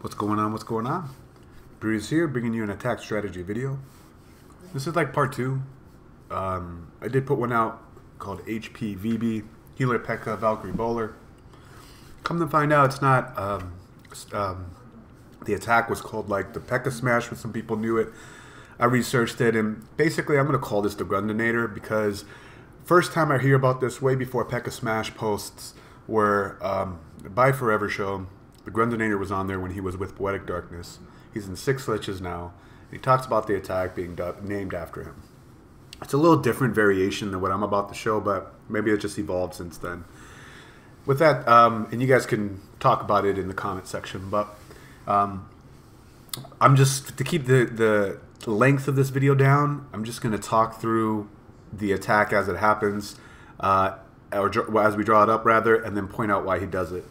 What's going on? What's going on? Breeze here, bringing you an attack strategy video. This is like part 2. I did put one out called HPVB, Healer Pekka Valkyrie Bowler. Come to find out, it's not. The attack was called like the Pekka Smash, when some people knew it. I researched it, and basically I'm going to call this the Grundinator because first time I hear about this way before Pekka Smash posts were the ByeForever show. The Grundinator was on there when he was with Poetic Darkness. He's in 6 Liches now. He talks about the attack being named after him. It's a little different variation than what I'm about to show, but maybe it just evolved since then. With that, and you guys can talk about it in the comment section, but I'm just, to keep the length of this video down, I'm just going to talk through the attack as it happens, or as we draw it up rather, and then point out why he does it.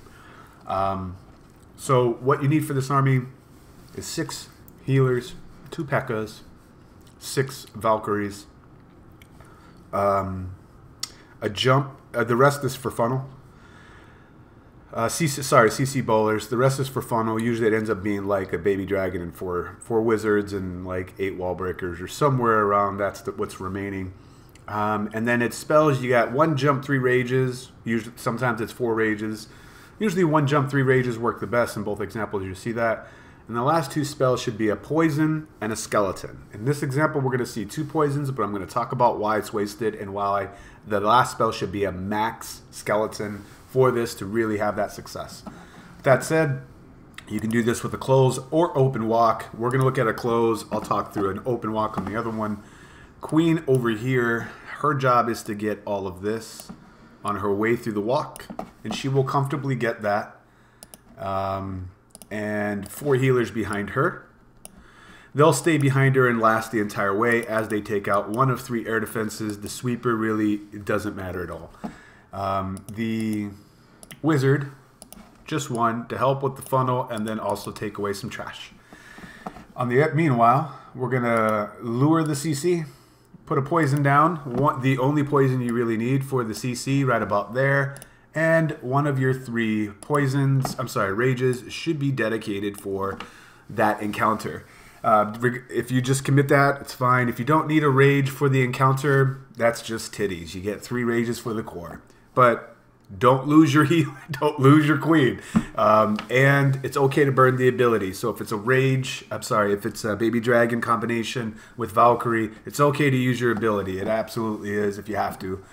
So what you need for this army is 6 healers, 2 Pekkas, 6 Valkyries, a jump, the rest is for funnel. CC bowlers. The rest is for funnel. Usually it ends up being like a baby dragon and 4 wizards and like 8 wall breakers or somewhere around. That's what's remaining. And then it spells. You got 1 jump, 3 rages. Usually, sometimes it's 4 rages. Usually 1 jump, 3 rages work the best in both examples. You see that. And the last 2 spells should be a poison and a skeleton. In this example, we're going to see 2 poisons, but I'm going to talk about why it's wasted and why the last spell should be a max skeleton for this to really have that success. With that said, you can do this with a close or open walk. We're going to look at a close. I'll talk through an open walk on the other one. Queen over here, her job is to get all of this on her way through the walk, and she will comfortably get that. And 4 healers behind her. They'll stay behind her and last the entire way as they take out 1 of 3 air defenses. The sweeper really doesn't matter at all. The wizard, just 1 to help with the funnel and then also take away some trash. Meanwhile, we're gonna lure the CC, put a poison down, the only poison you really need for the CC right about there, and 1 of your 3 rages should be dedicated for that encounter. If you just commit that, it's fine. If you don't need a rage for the encounter, that's just titties. You get 3 rages for the core. But don't lose your heal, don't lose your queen. And it's okay to burn the ability. So if it's a rage, if it's a baby dragon combination with Valkyrie, it's okay to use your ability. It absolutely is if you have to.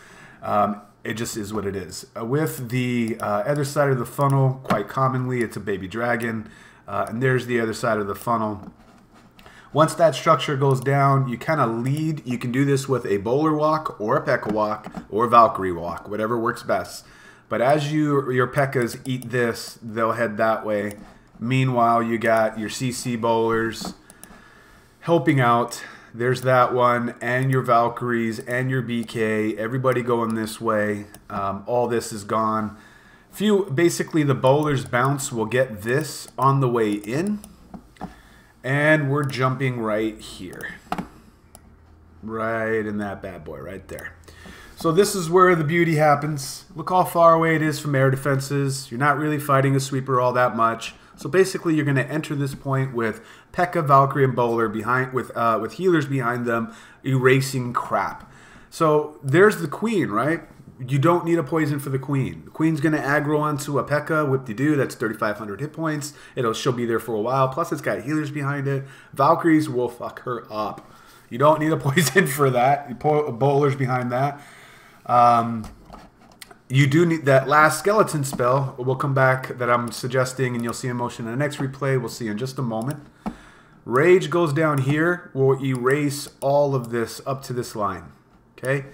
It just is what it is. With the other side of the funnel, quite commonly, it's a baby dragon. And there's the other side of the funnel. Once that structure goes down, you kind of lead. You can do this with a bowler walk or a Pekka walk or Valkyrie walk, whatever works best. But as your Pekkas eat this, they'll head that way. Meanwhile, you got your CC bowlers helping out. There's that one, and your Valkyries, and your BK. Everybody going this way. All this is gone. Basically, the bowlers bounce will get this on the way in. And we're jumping right here. Right in that bad boy right there. So this is where the beauty happens. Look how far away it is from air defenses. You're not really fighting a sweeper all that much. So basically you're going to enter this point with Pekka, Valkyrie, and Bowler behind with healers behind them erasing crap. So there's the queen, right? You don't need a poison for the queen. The queen's going to aggro onto a Pekka, whip-de-doo, that's 3,500 hit points. She'll be there for a while. Plus, it's got healers behind it. Valkyries will fuck her up. You don't need a poison for that. You put bowlers behind that. You do need that last skeleton spell. We'll come back that I'm suggesting, and you'll see in motion in the next replay. We'll see in just a moment. Rage goes down here. We'll erase all of this up to this line. Okay?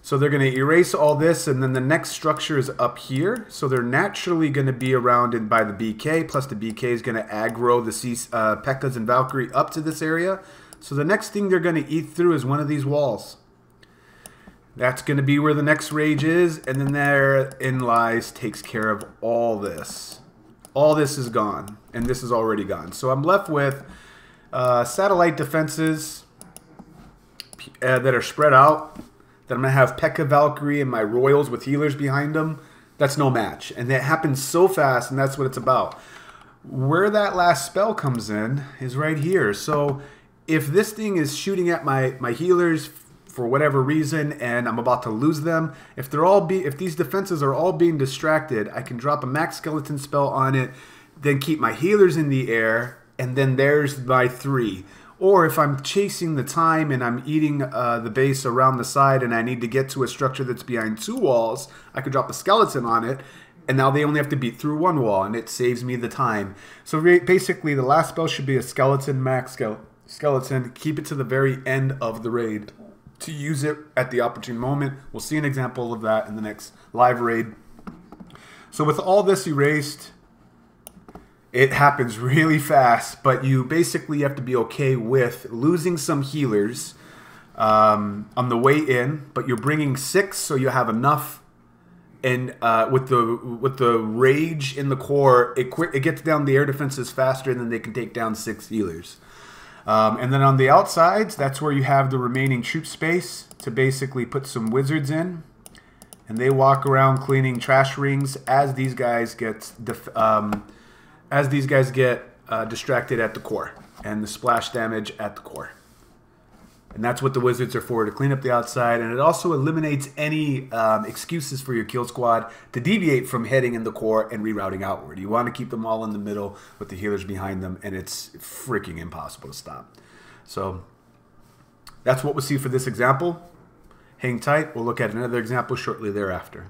So they're going to erase all this, and then the next structure is up here. So they're naturally going to be around by the BK, plus the BK is going to aggro the Pekkas and Valkyrie up to this area. So the next thing they're going to eat through is one of these walls. That's going to be where the next rage is, and then therein lies takes care of all this. All this is gone, and this is already gone. So I'm left with satellite defenses that are spread out. That I'm going to have Pekka, Valkyrie, and my Royals with healers behind them. That's no match. And that happens so fast, and that's what it's about. Where that last spell comes in is right here. So if this thing is shooting at my healers for whatever reason and I'm about to lose them, if these defenses are all being distracted, I can drop a max skeleton spell on it, then keep my healers in the air, and then there's my 3. Or if I'm chasing the time and I'm eating the base around the side and I need to get to a structure that's behind 2 walls, I could drop a skeleton on it, and now they only have to beat through 1 wall, and it saves me the time. So basically, the last spell should be a skeleton, max skeleton. Keep it to the very end of the raid to use it at the opportune moment. We'll see an example of that in the next live raid. So with all this erased, it happens really fast, but you basically have to be okay with losing some healers on the way in, but you're bringing 6, so you have enough. And with the rage in the core, it gets down the air defenses faster, and then they can take down 6 healers. And then on the outsides, that's where you have the remaining troop space to basically put some wizards in, and they walk around cleaning trash rings as these guys get distracted at the core and the splash damage at the core. And that's what the wizards are for, to clean up the outside. And it also eliminates any excuses for your kill squad to deviate from heading in the core and rerouting outward. You want to keep them all in the middle with the healers behind them, and it's freaking impossible to stop. So that's what we'll see for this example. Hang tight. We'll look at another example shortly thereafter.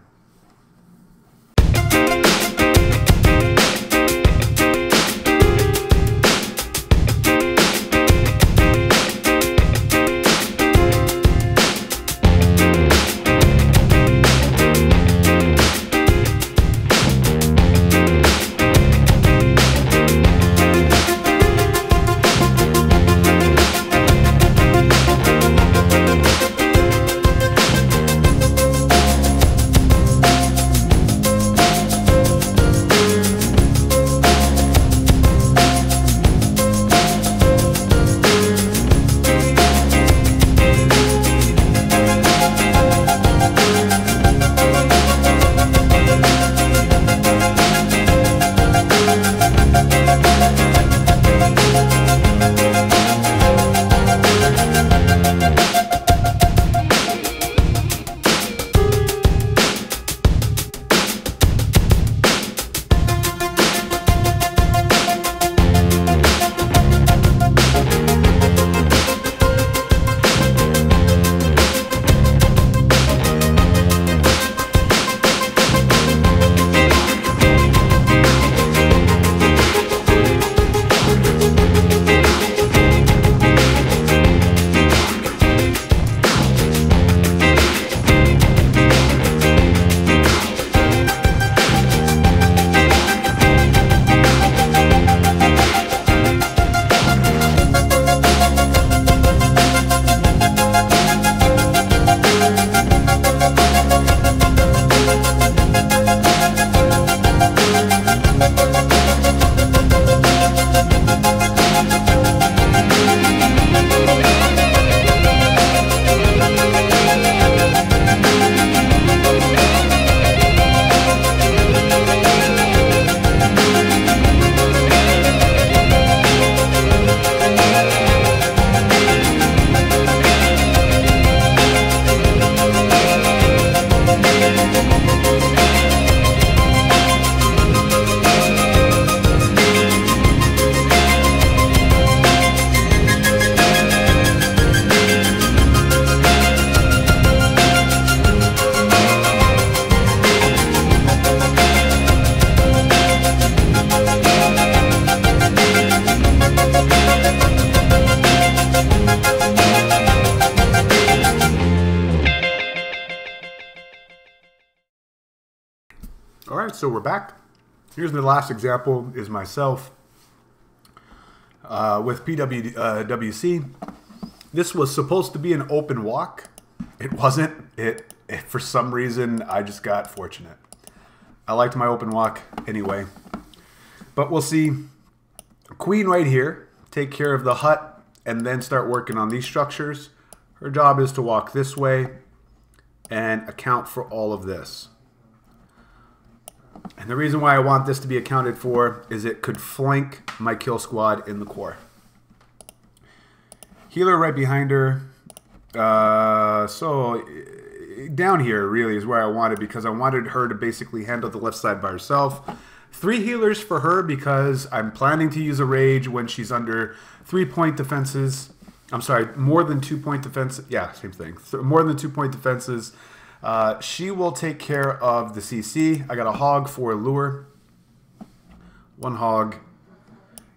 All right, so we're back. Here's the last example is myself with PWC. This was supposed to be an open walk. It wasn't. It for some reason, I just got fortunate. I liked my open walk anyway. But we'll see. Queen right here, take care of the hut and then start working on these structures. Her job is to walk this way and account for all of this. And the reason why I want this to be accounted for is it could flank my kill squad in the core. Healer right behind her. So down here really is where I wanted, because I wanted her to basically handle the left side by herself. 3 healers for her because I'm planning to use a rage when she's under 3-point defenses. I'm sorry, more than 2-point defenses. Yeah, same thing. More than 2-point defenses. She will take care of the CC. I got a hog for lure. 1 hog.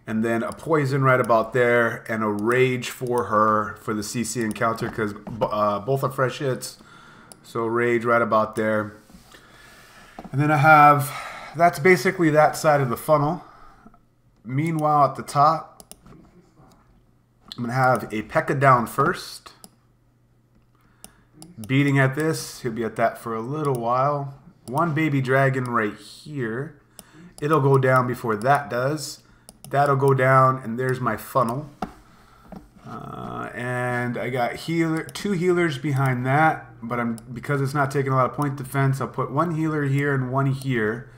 And then a poison right about there. And a rage for her for the CC encounter because both are fresh hits. So rage right about there. And then I have... That's basically that side of the funnel. Meanwhile, at the top, I'm going to have a pekka down first. Beating at this. He'll be at that for a little while. 1 baby dragon right here. It'll go down before that does. That'll go down, and there's my funnel. And I got 2 healers behind that. But because it's not taking a lot of point defense, I'll put 1 healer here and 1 here.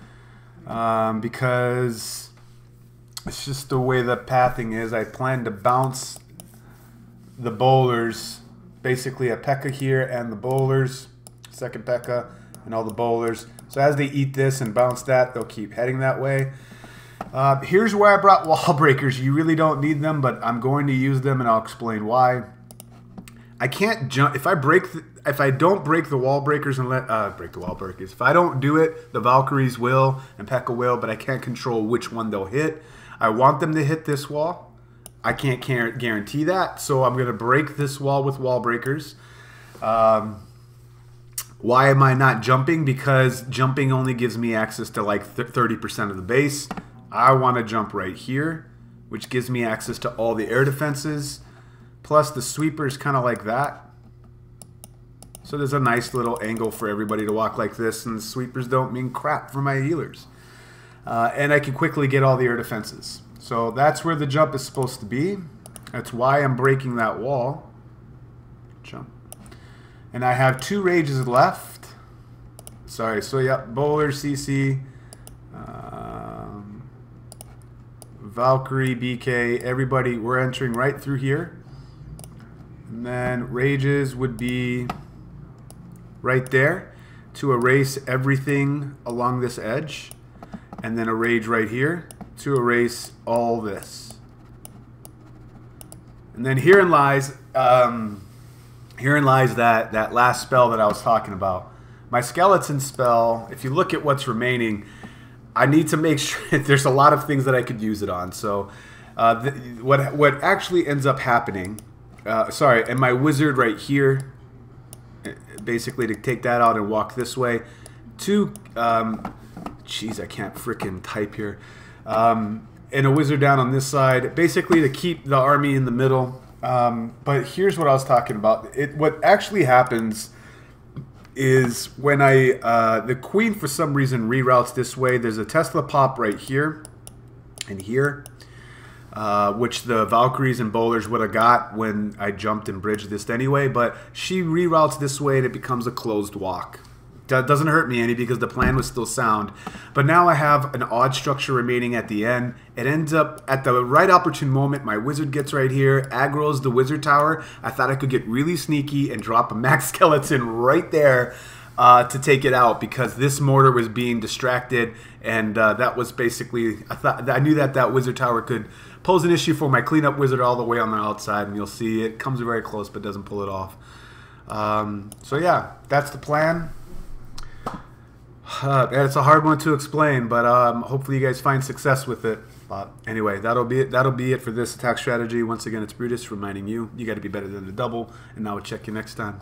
Because it's just the way the pathing is. I plan to bounce the bowlers, basically a pekka here and the bowlers, second pekka and all the bowlers. So as they eat this and bounce that, they'll keep heading that way. Here's where I brought wall breakers. You really don't need them, but I'm going to use them, and I'll explain why. I can't jump if I don't break the wall breakers and break the wall breakers. If I don't do it, the Valkyries will and Pekka will, but I can't control which one they'll hit. I want them to hit this wall. I can't guarantee that, so I'm going to break this wall with wall breakers. Why am I not jumping? Because jumping only gives me access to like 30% of the base. I want to jump right here, which gives me access to all the air defenses. Plus the sweeper is kind of like that. So there's a nice little angle for everybody to walk like this, and the sweepers don't mean crap for my healers. And I can quickly get all the air defenses. So that's where the jump is supposed to be. That's why I'm breaking that wall. Jump. And I have 2 rages left. Sorry, so yeah, bowler, CC, Valkyrie, BK, everybody, we're entering right through here. And then rages would be right there to erase everything along this edge. And then a rage right here to erase all this. And then herein lies that last spell that I was talking about. My skeleton spell, if you look at what's remaining, I need to make sure there's a lot of things that I could use it on. So what actually ends up happening, and my wizard right here, basically to take that out and walk this way. Jeez, I can't frickin' type here. And a wizard down on this side, basically to keep the army in the middle. But here's what I was talking about. What actually happens is when the queen for some reason reroutes this way. There's a Tesla pop right here and here, which the Valkyries and bowlers would have got when I jumped and bridged this anyway. But she reroutes this way and it becomes a closed walk. That doesn't hurt me any because the plan was still sound. But now I have an odd structure remaining at the end. It ends up at the right opportune moment. My wizard gets right here, aggroes the wizard tower. I thought I could get really sneaky and drop a max skeleton right there to take it out because this mortar was being distracted. And that was basically, I knew that wizard tower could pose an issue for my cleanup wizard all the way on the outside. And you'll see it comes very close but doesn't pull it off. So yeah, that's the plan. It's a hard one to explain, but hopefully you guys find success with it. But anyway, that'll be it for this attack strategy. Once again, it's Brutus reminding you, you got to be better than the double, and I will check you next time.